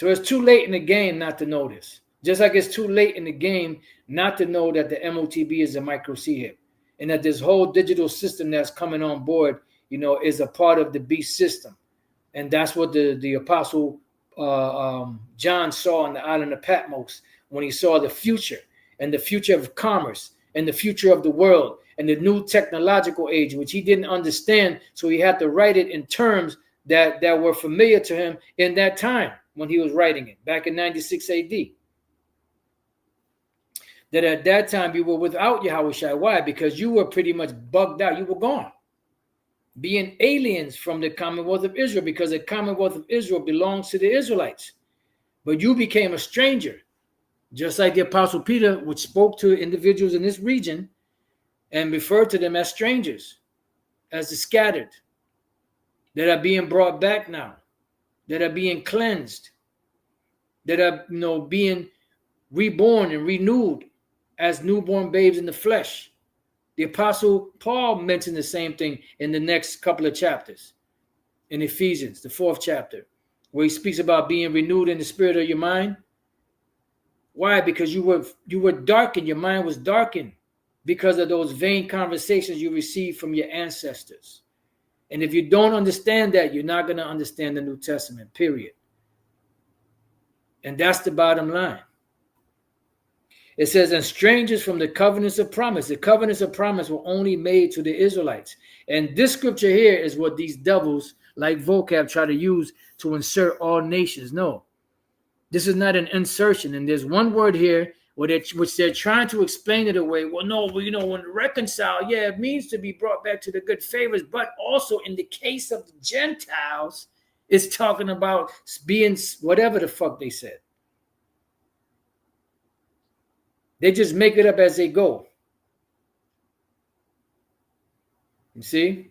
So it's too late in the game not to know this. Just like it's too late in the game not to know that the MOTB is a micro CHIP and that this whole digital system that's coming on board, is a part of the beast system. And that's what the apostle John saw on the island of Patmos when he saw the future and the future of commerce and the future of the world and the new technological age, which he didn't understand. So he had to write it in terms that were familiar to him in that time when he was writing it back in 96 AD. That at that time you were without Yahushua. Why? Because you were pretty much bugged out. You were gone. Being aliens from the Commonwealth of Israel, because the Commonwealth of Israel belongs to the Israelites. But you became a stranger, just like the Apostle Peter, which spoke to individuals in this region and referred to them as strangers, as the scattered, that are being brought back now, that are being cleansed, that are being reborn and renewed as newborn babes in the flesh. The Apostle Paul mentioned the same thing in the next couple of chapters in Ephesians, the 4th chapter, where he speaks about being renewed in the spirit of your mind. Why? Because you were darkened, your mind was darkened because of those vain conversations you received from your ancestors. And if you don't understand that, you're not going to understand the New Testament, period. And that's the bottom line. It says, and strangers from the covenants of promise. The covenants of promise were only made to the Israelites. And this scripture here is what these devils like vocab try to use to insert all nations. No, this is not an insertion. And there's one word here which they're trying to explain it away. Well, no, when reconcile, it means to be brought back to the good favors. But also in the case of the Gentiles, it's talking about being whatever the fuck they said. They just make it up as they go. You see?